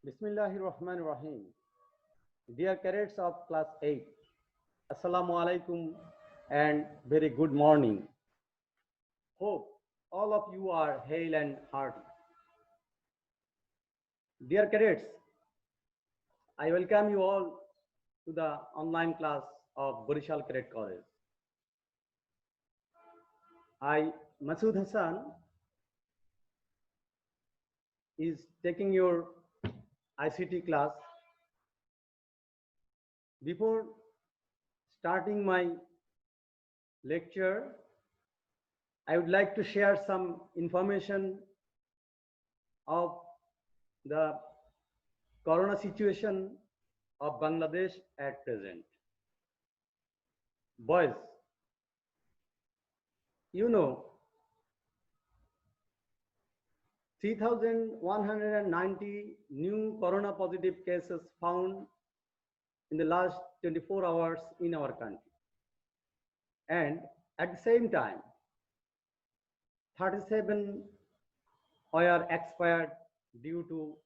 Bismillahirrahmanirrahim. Dear cadets of class 8, Assalamu alaikum and very good morning. Hope all of you are hale and hearty. Dear cadets, I welcome you all to the online class of Borishal Cadet College. I, Masood Hassan, is taking your ICT class. Before starting my lecture, I would like to share some information of the corona situation of Bangladesh at present. Boys, you know, 3,190 new corona positive cases found in the last 24 hours in our country. And at the same time, 37 were expired due to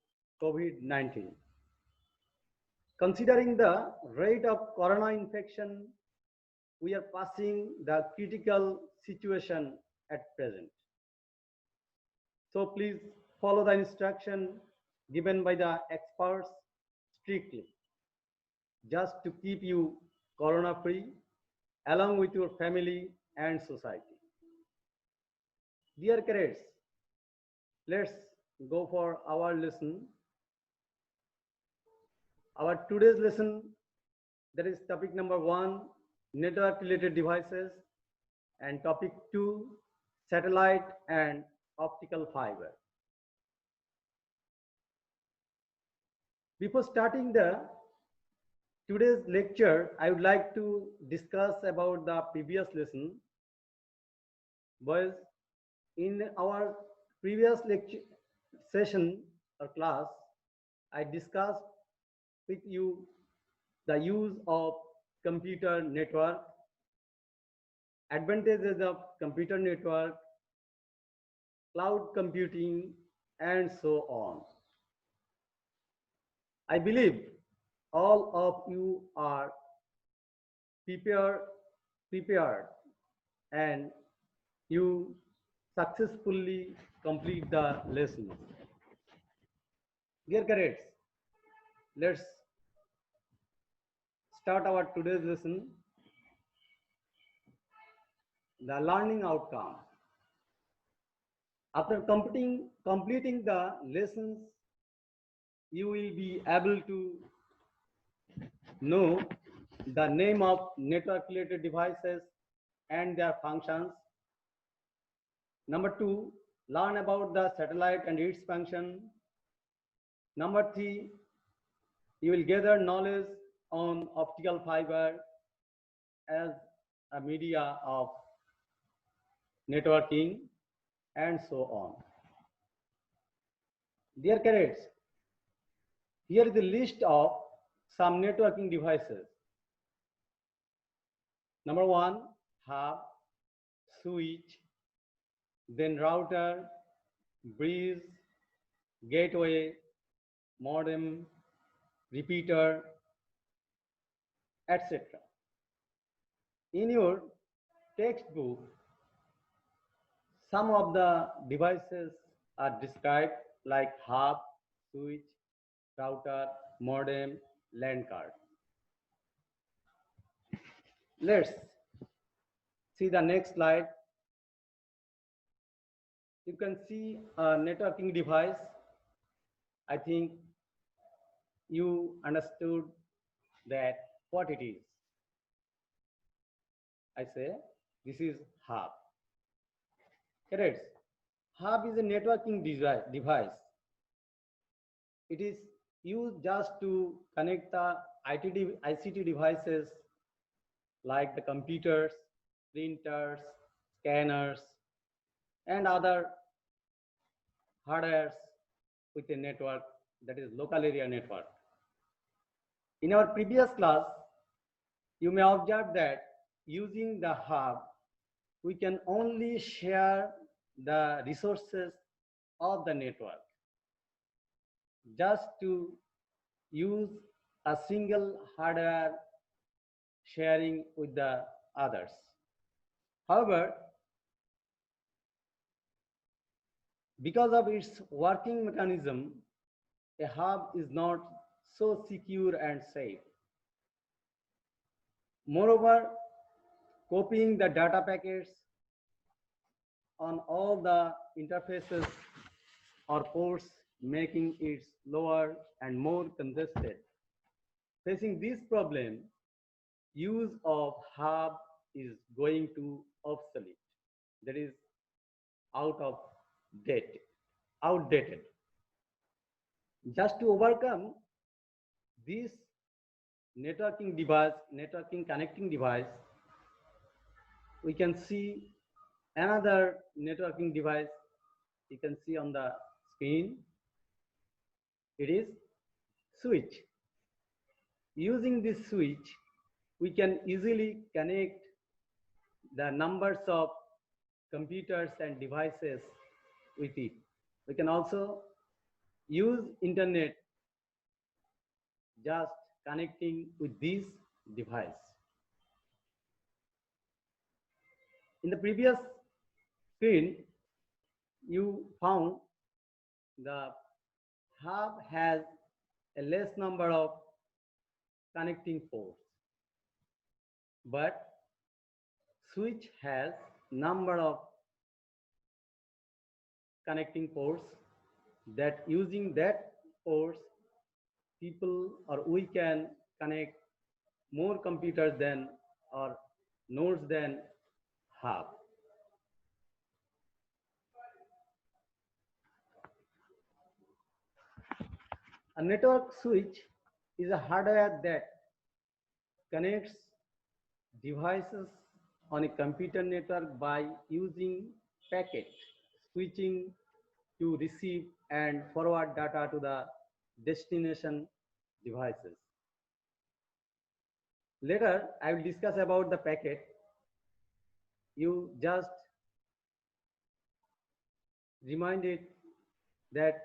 COVID-19. Considering the rate of corona infection, we are passing the critical situation at present. So please follow the instruction given by the experts strictly, just to keep you corona free along with your family and society. Dear cadets, let's go for our lesson. Our today's lesson, that is topic number 1, network related devices, and topic 2, satellite and optical fiber. Before starting today's lecture, I would like to discuss about the previous lesson. Boys, in our previous lecture session or class, I discussed with you the use of computer network, advantages of computer network, cloud computing, and so on. I believe all of you are prepared and you successfully complete the lesson. Dear cadets, let's start our today's lesson. The learning outcome. After completing the lessons, you will be able to know the name of network related devices and their functions. Number 2, learn about the satellite and its function. Number 3, you will gather knowledge on optical fiber as a media of networking, and so on. Dear cadets, here is a list of some networking devices. Number 1, hub, switch, then router, bridge, gateway, modem, repeater, etc. In your textbook, some of the devices are described like hub, switch, router, modem, LAN card. Let's see the next slide. You can see a networking device. I think you understood that what it is. I say this is hub. Cadets, hub is a networking device. It is used just to connect the ICT devices like the computers, printers, scanners, and other hardwares with a network, that is local area network. In our previous class, you may observe that using the hub, we can only share the resources of the network. just to use a single hardware sharing with the others. However, because of its working mechanism, a hub is not so secure and safe. Moreover, copying the data packets on all the interfaces or ports, making it slower and more congested. Facing this problem, use of hub is going to obsolete. That is out of date, outdated. Just to overcome this networking connecting device, we can see another networking device you can see on the screen. It is switch. Using this switch, we can easily connect the numbers of computers and devices with it. We can also use internet just connecting with this device. In the previous screen, you found the hub has a less number of connecting ports, but switch has number of connecting ports that using that ports people or we can connect more computers than or nodes than hub. A network switch is a hardware that connects devices on a computer network by using packet switching to receive and forward data to the destination devices. Later, I will discuss about the packet. You just remind it that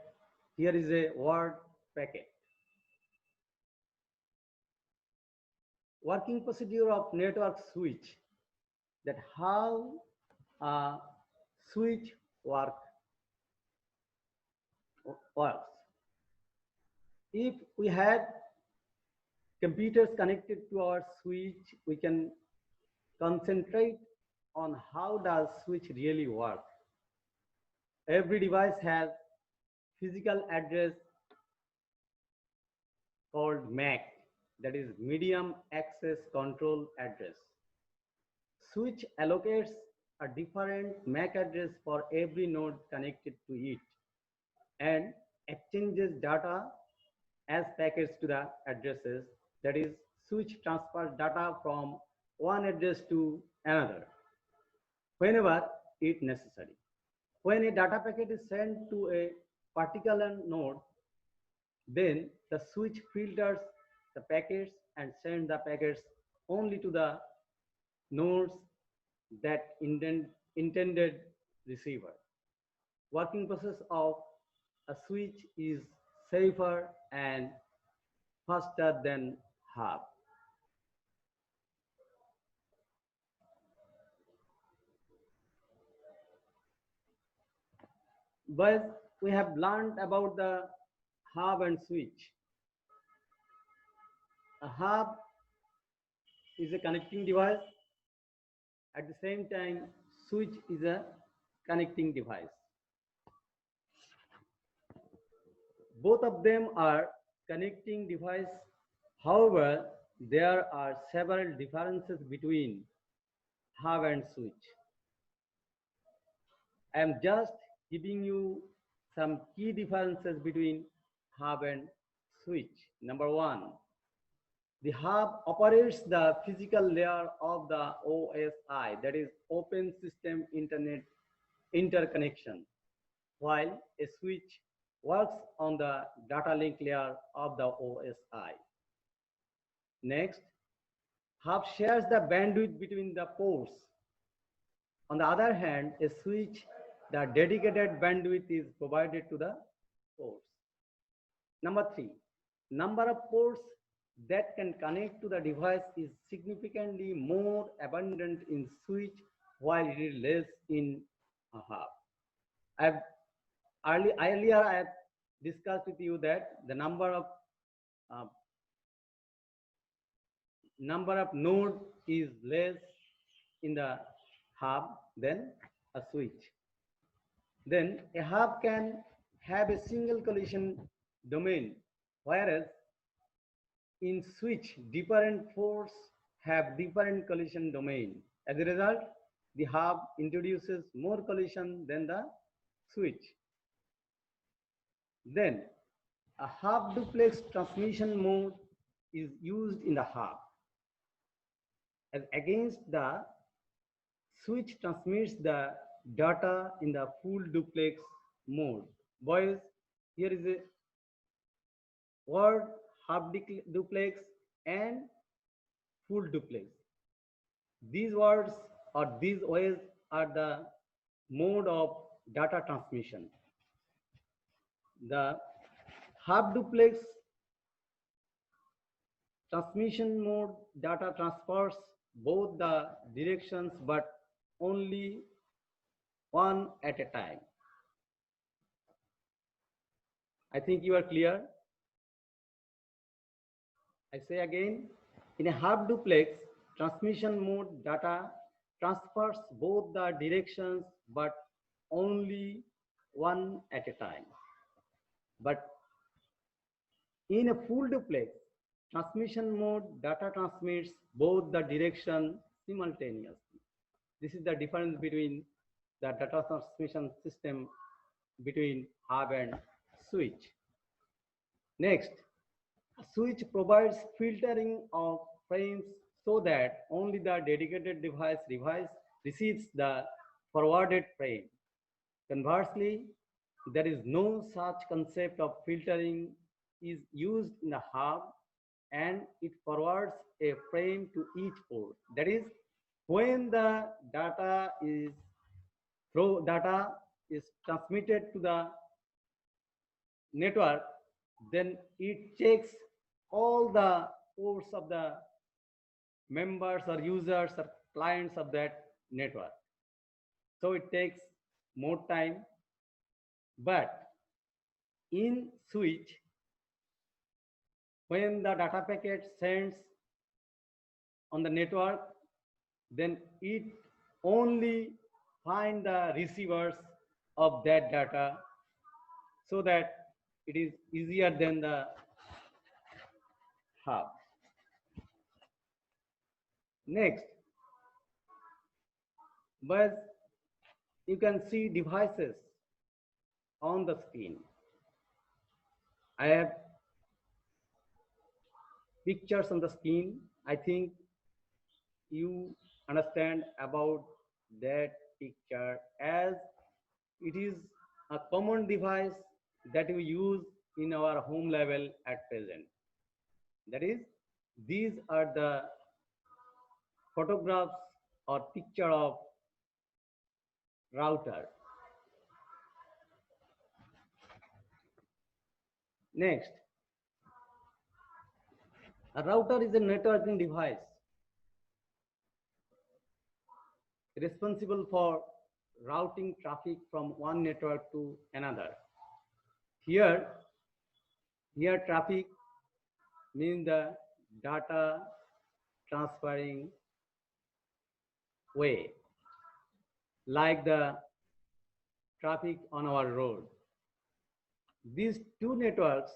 here is a word packet. Working procedure of network switch, that how a switch works. If we had computers connected to our switch, we can concentrate on how does switch really work. Every device has physical address called MAC, that is medium access control address. Switch allocates a different MAC address for every node connected to it and exchanges data as packets to the addresses. That is, switch transfers data from one address to another whenever it necessary. When a data packet is sent to a particular node, then the switch filters the packets and sends the packets only to the nodes that intended receiver. Working process of a switch is safer and faster than hub. But we have learned about the hub and switch. A hub is a connecting device. At the same time, switch is a connecting device. Both of them are connecting device. However, there are several differences between hub and switch. I am just giving you some key differences between hub and switch. Number one, the hub operates the physical layer of the OSI, that is Open System Internet Interconnection, while a switch works on the data link layer of the OSI. Next, hub shares the bandwidth between the ports. On the other hand, a switch, the dedicated bandwidth is provided to the ports. Number 3, number of ports that can connect to the device is significantly more abundant in switch while it is less in a hub. Earlier I have discussed with you that the uh, number of node is less in the hub than a switch. Then a hub can have a single collision domain, whereas in switch, different ports have different collision domain. As a result, the hub introduces more collision than the switch. Then a hub duplex transmission mode is used in the hub, as against the switch transmits the data in the full duplex mode. Boys, here is a word hub duplex and full duplex. These words or these ways are the mode of data transmission. The hub duplex transmission mode data transfers both the directions but only one at a time. I think you are clear. I say again, in a hub duplex, transmission mode data transfers both the directions but only one at a time. But in a full duplex, transmission mode data transmits both the direction simultaneously. This is the difference between the data transmission system between hub and switch. Next, a switch provides filtering of frames so that only the dedicated device receives the forwarded frame. Conversely, there is no such concept of filtering is used in the hub, and it forwards a frame to each port. That is, when the data is transmitted to the network, then it checks all the ports of the members or users or clients of that network. So it takes more time. But in switch, when the data packet sends on the network, then it only finds the receivers of that data, so that it is easier than the hub. Next, but you can see devices on the screen. I have pictures on the screen. I think you understand about that picture, as it is a common device that we use in our home level at present. That is, these are the photographs or picture of router. Next, a router is a networking device responsible for routing traffic from one network to another. Here traffic means the data transferring way, like the traffic on our road. These two networks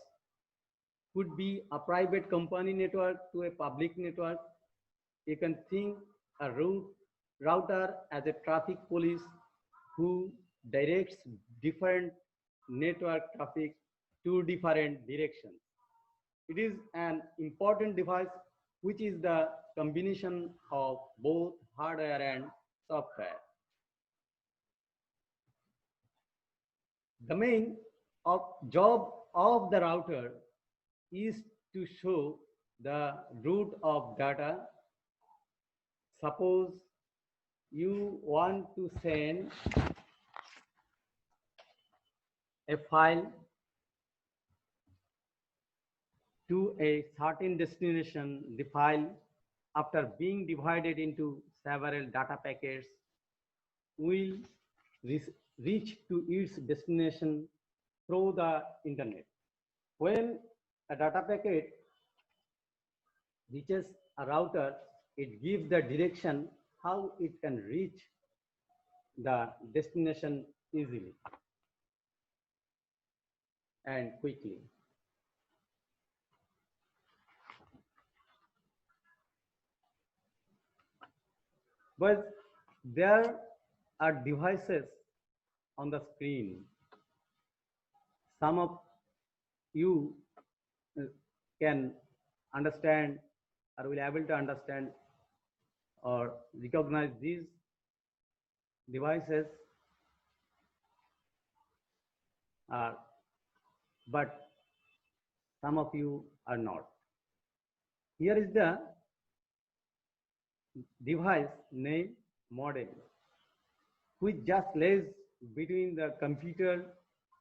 could be a private company network to a public network. You can think a router as a traffic police who directs different network traffic to different directions. It is an important device which is the combination of both hardware and software. The main job of the router is to show the route of data. Suppose you want to send a file to a certain destination, the file, after being divided into several data packets, will reach to its destination through the internet. When a data packet reaches a router, it gives the direction how it can reach the destination easily and quickly. But there are devices on the screen. Some of you can understand or will able to understand or recognize these devices, but some of you are not. Here is the device named modem, which just lays between the computer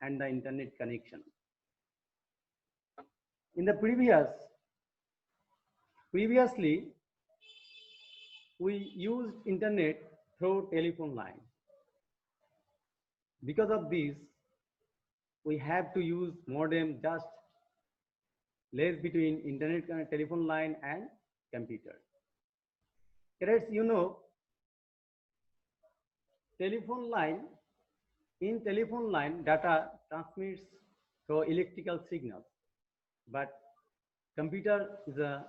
and the internet connection. In the previously, we used internet through telephone line. Because of this, we have to use modem just lays between internet telephone line and computer. Cadets, you know, telephone line, in telephone line, data transmits through electrical signals, but computer is a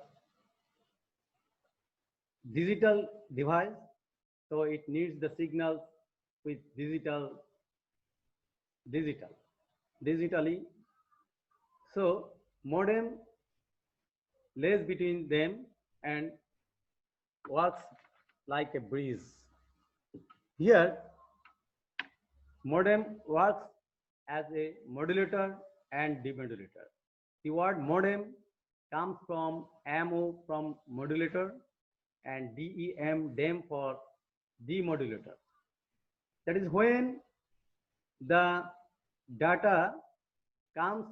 digital device, so it needs the signals with digitally. So modem lays between them and works like a bridge. Here, modem works as a modulator and demodulator. The word modem comes from MO from modulator and dem for demodulator. That is when the data comes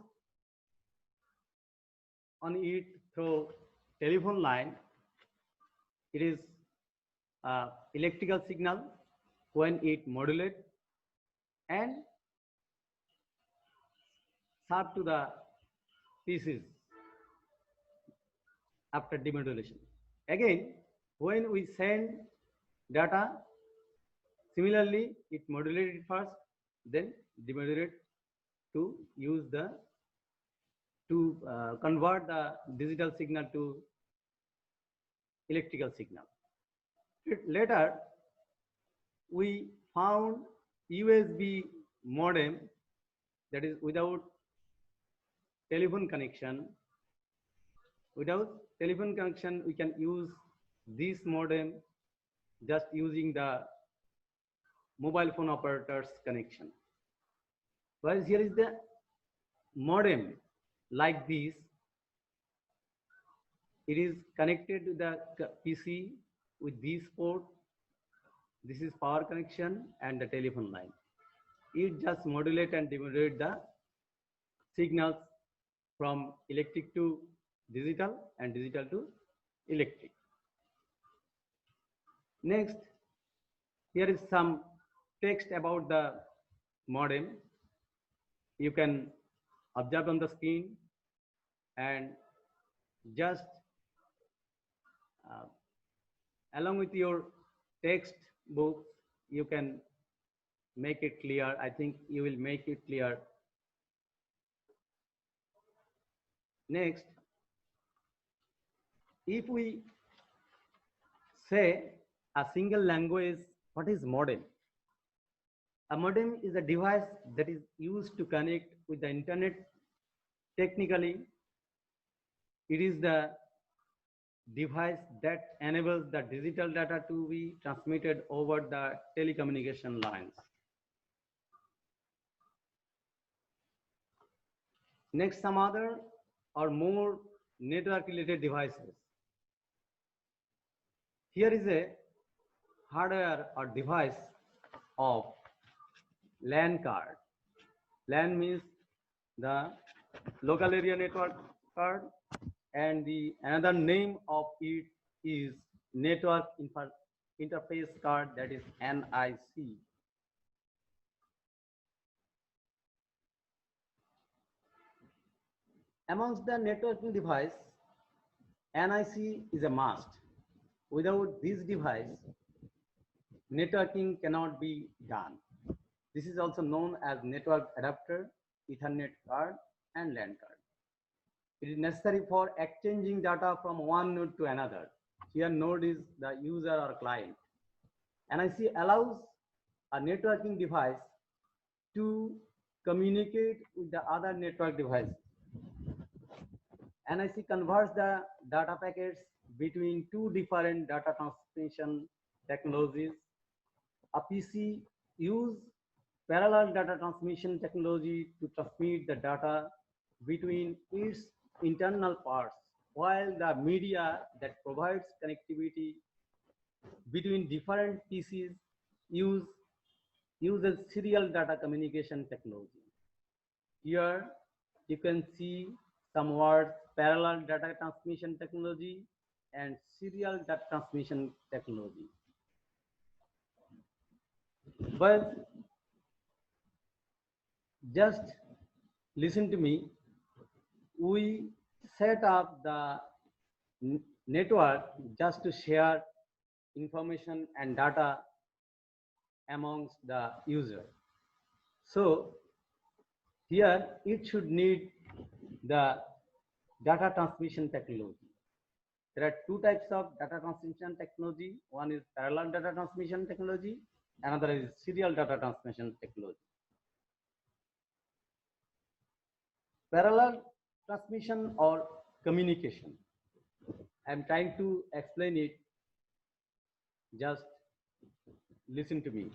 on it through telephone line, it is electrical signal. When it modulates and serve to the pieces after demodulation. Again, when we send data, similarly, it modulated first, then demodulate to use the convert the digital signal to electrical signal. Later, we found USB modem, that is without telephone connection. Without telephone connection, we can use this modem just using the mobile phone operator's connection. Whereas here is the modem like this. It is connected to the PC with this port. This is power connection and the telephone line. It just modulate and demodulate the signals from electric to digital and digital to electric. Next, here is some text about the modem. You can observe on the screen and just along with your textbook, you can make it clear. I think you will make it clear. Next, if we say a single language, what is modem? A modem is a device that is used to connect with the internet. Technically, it is the device that enables the digital data to be transmitted over the telecommunication lines. Next, some other or more network related devices. Here is a hardware or device of LAN card. LAN means the local area network card, and the another name of it is network interface card, that is NIC. Amongst the networking device, NIC is a must. Without this device, networking cannot be done. This is also known as network adapter, Ethernet card, and LAN card. It is necessary for exchanging data from one node to another. Here node is the user or client. NIC allows a networking device to communicate with the other network devices. NIC converts the data packets between two different data transmission technologies. A PC uses parallel data transmission technology to transmit the data between its internal parts, while the media that provides connectivity between different PCs uses serial data communication technology. Here you can see some words: parallel data transmission technology and serial data transmission technology. But just listen to me. We set up the network just to share information and data amongst the user. So here it should need the data transmission technology. There are two types of data transmission technology. One is parallel data transmission technology, another is serial data transmission technology. Parallel transmission or communication. I am trying to explain it. Just listen to me.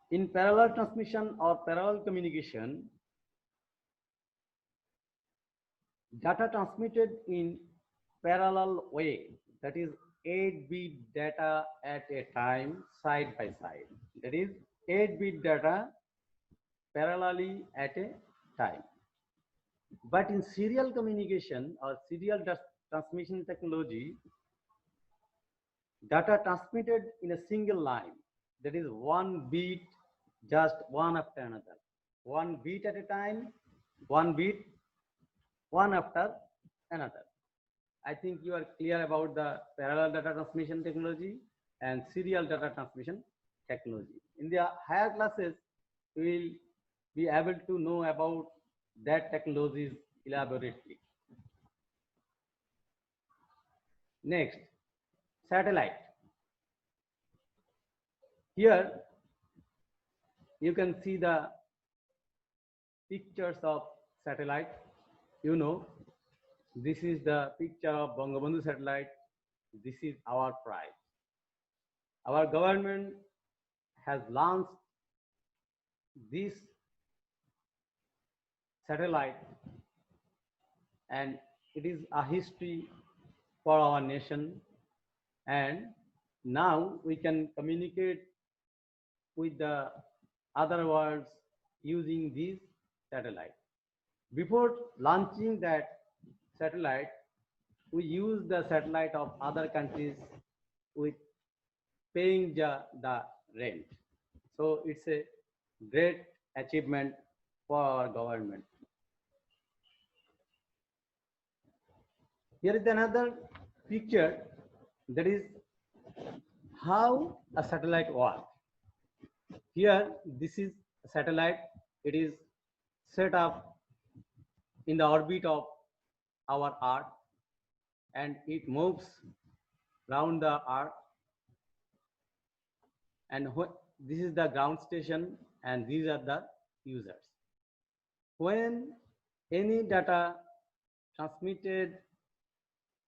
In parallel transmission or parallel communication, data transmitted in parallel way, that is 8-bit data at a time, side by side. That is 8-bit data parallelly at a time. But in serial communication or serial transmission technology, data transmitted in a single line, that is one beat, just one after another, one beat at a time, one beat, one after another. I think you are clear about the parallel data transmission technology and serial data transmission technology. In the higher classes, we will be able to know about that technologies elaborately. Next, satellite. Here you can see the pictures of satellite. You know, this is the picture of Bangabandhu satellite. This is our pride. Our government has launched this satellite, and it is a history for our nation. And now we can communicate with the other worlds using this satellite. Before launching that satellite, we use the satellite of other countries with paying the rent. So it's a great achievement for our government. Here is another picture, that is how a satellite works. Here, this is a satellite. It is set up in the orbit of our Earth, and it moves around the Earth. And this is the ground station, and these are the users. When any data transmitted,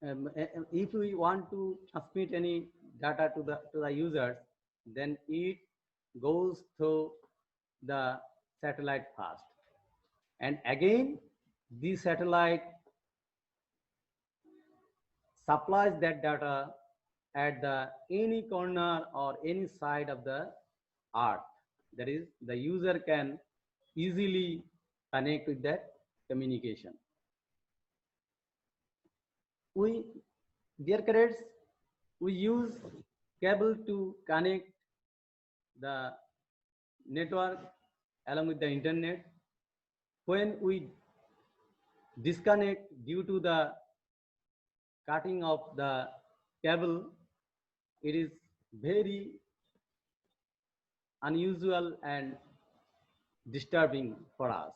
if we want to transmit any data to the users, then it goes through the satellite first, and again this satellite supplies that data at the any corner or any side of the Earth. That is, the user can easily connect with that communication. We, dear cadets, we use cable to connect the network along with the internet. When we disconnect due to the cutting of the cable, it is very unusual and disturbing for us.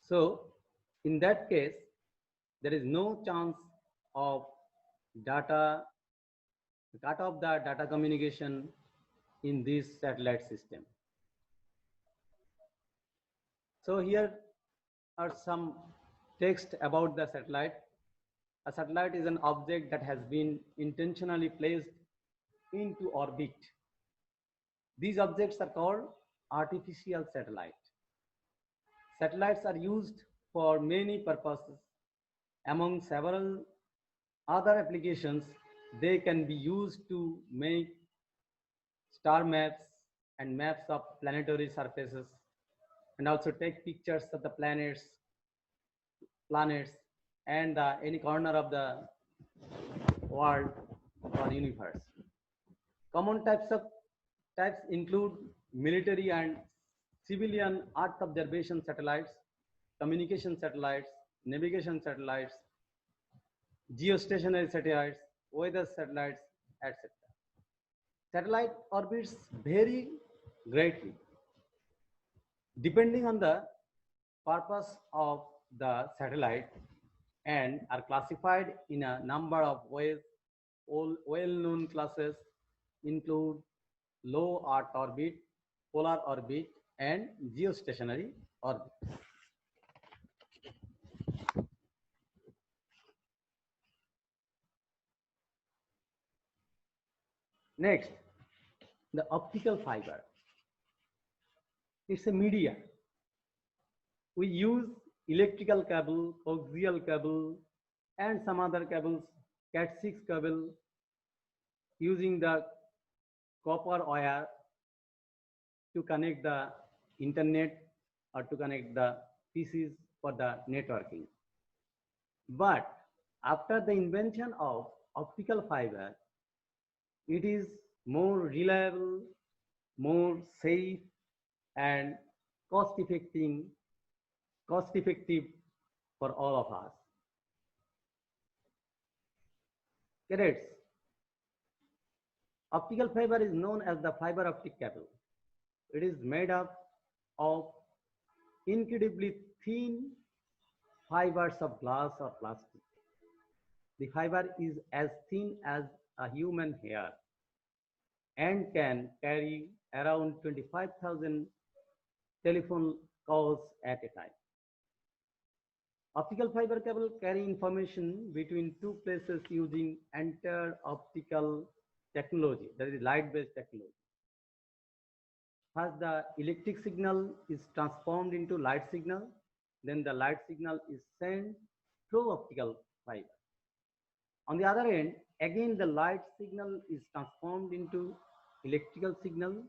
So in that case, there is no chance of data, cut off the data communication in this satellite system. So here are some text about the satellite. A satellite is an object that has been intentionally placed into orbit. These objects are called artificial satellites. Satellites are used for many purposes. Among several other applications, they can be used to make star maps and maps of planetary surfaces, and also take pictures of the planets and any corner of the world or universe. Common types include military and civilian Earth observation satellites, communication satellites, navigation satellites, geostationary satellites, weather satellites, etc. Satellite orbits vary greatly depending on the purpose of the satellite and are classified in a number of ways. All well-known classes include low Earth orbit, polar orbit, and geostationary orbit. Next, the optical fiber. It's a media. We use electrical cable, coaxial cable, and some other cables, Cat6 cable, using the copper wire to connect the internet or to connect the PCs for the networking. But after the invention of optical fiber, it is more reliable, more safe, and cost effective for all of us. Cadets, optical fiber is known as the fiber optic cable. It is made up of incredibly thin fibers of glass or plastic. The fiber is as thin as a human hair and can carry around 25,000 telephone calls at a time. Optical fiber cable carry information between two places using inter-optical technology, that is light-based technology. First, the electric signal is transformed into light signal, then the light signal is sent through optical fiber. On the other end, again the light signal is transformed into electrical signal.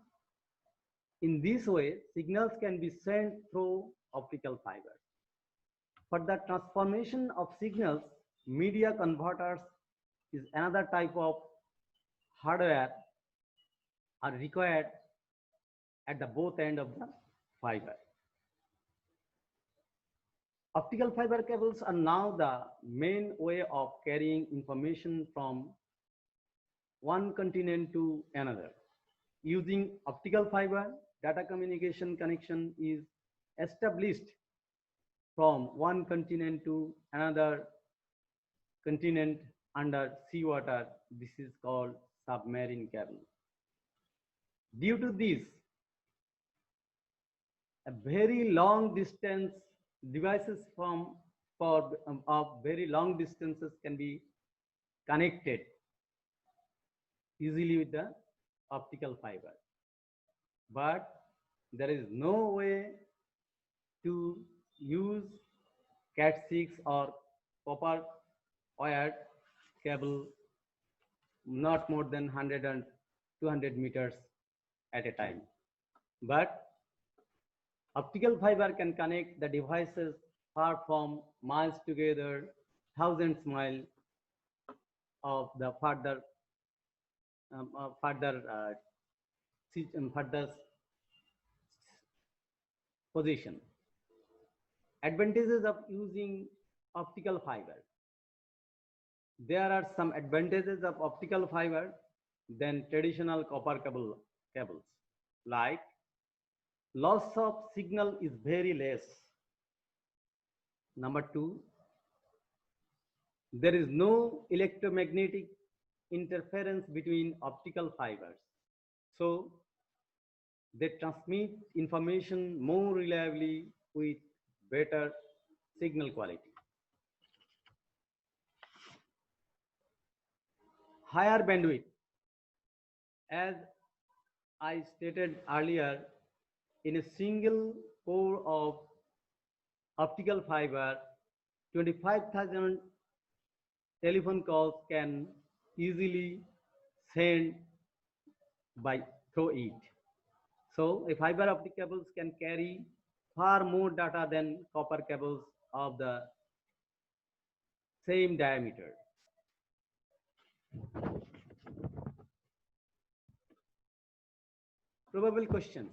In this way, signals can be sent through optical fiber. For the transformation of signals, media converters is another type of hardware are required at the both end of the fiber. Optical fiber cables are now the main way of carrying information from one continent to another. Using optical fiber, data communication connection is established from one continent to another continent under seawater. This is called submarine cable. Due to this, a very long distance devices of very long distances can be connected easily with the optical fiber. But there is no way to use Cat6 or copper wired cable not more than 100 and 200 meters at a time. But optical fiber can connect the devices far from miles together, thousands miles of the further position. Advantages of using optical fiber. There are some advantages of optical fiber than traditional cables, like loss of signal is very less. Number two, there is no electromagnetic interference between optical fibers. So they transmit information more reliably with better signal quality. Higher bandwidth. As I stated earlier, in a single core of optical fiber, 25,000 telephone calls can easily send by through it. So a fiber optic cables can carry far more data than copper cables of the same diameter. Probable questions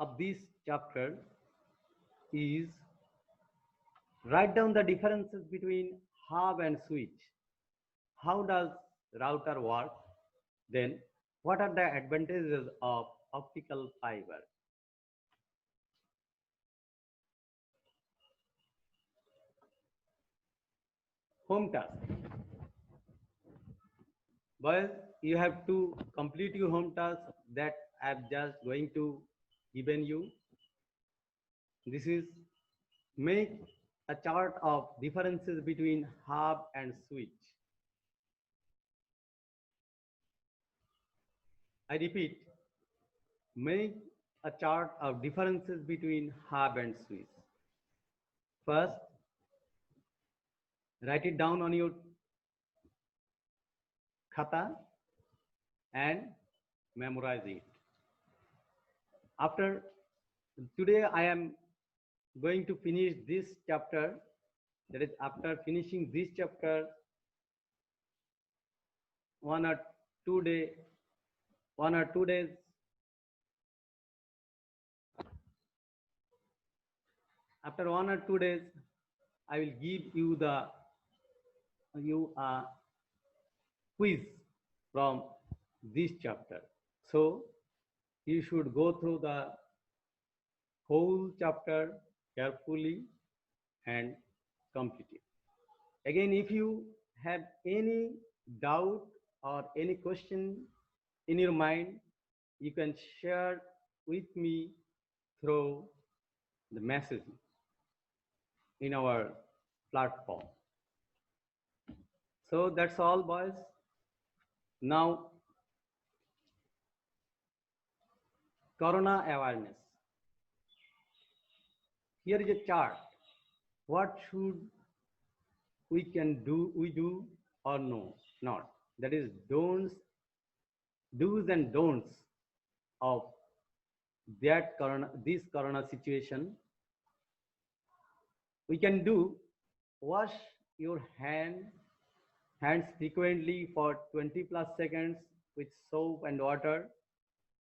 of this chapter is: write down the differences between hub and switch. How does router work? Then, what are the advantages of optical fiber? Home task. Boys, you have to complete your home task that I'm just going to given you. This is make a chart of differences between hub and switch. I repeat, make a chart of differences between hub and switch. First, write it down on your khata and memorize it. After today, I am going to finish this chapter. That is, after finishing this chapter, 1 or 2 days. After 1 or 2 days, I will give you a quiz from this chapter. So you should go through the whole chapter carefully and complete it. Again, if you have any doubt or any question in your mind, you can share with me through the message in our platform. So that's all, boys. Now, Corona awareness. Here is a chart. What should we do or no, not? That is do's and don'ts of this corona situation. We can do: wash your hands frequently for 20 plus seconds with soap and water.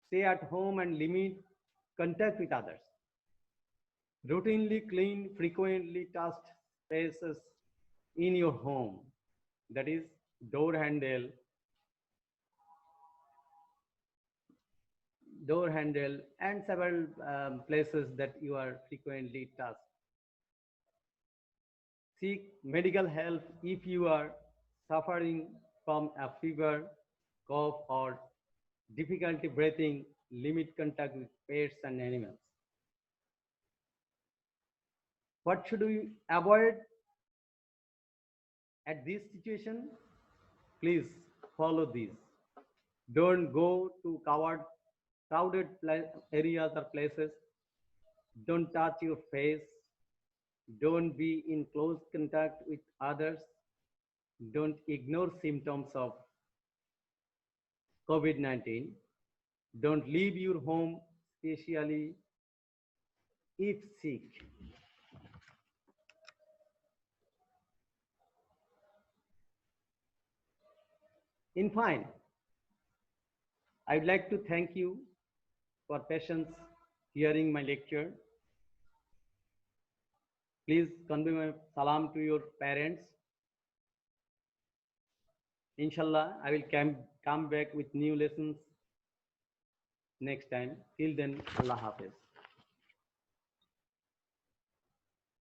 Stay at home and limit contact with others. Routinely clean frequently touched spaces in your home. That is door handle, and several places that you are frequently touched. Seek medical help if you are suffering from a fever, cough, or difficulty breathing. Limit contact with pets and animals. What should we avoid at this situation? Please follow these. Don't go to crowded areas or places. Don't touch your face. Don't be in close contact with others. Don't ignore symptoms of COVID-19. Don't leave your home, especially if sick. In fine, I would like to thank you for patience hearing my lecture. Please convey my salam to your parents. Inshallah, I will come back with new lessons next time. Till then, Allah Hafiz.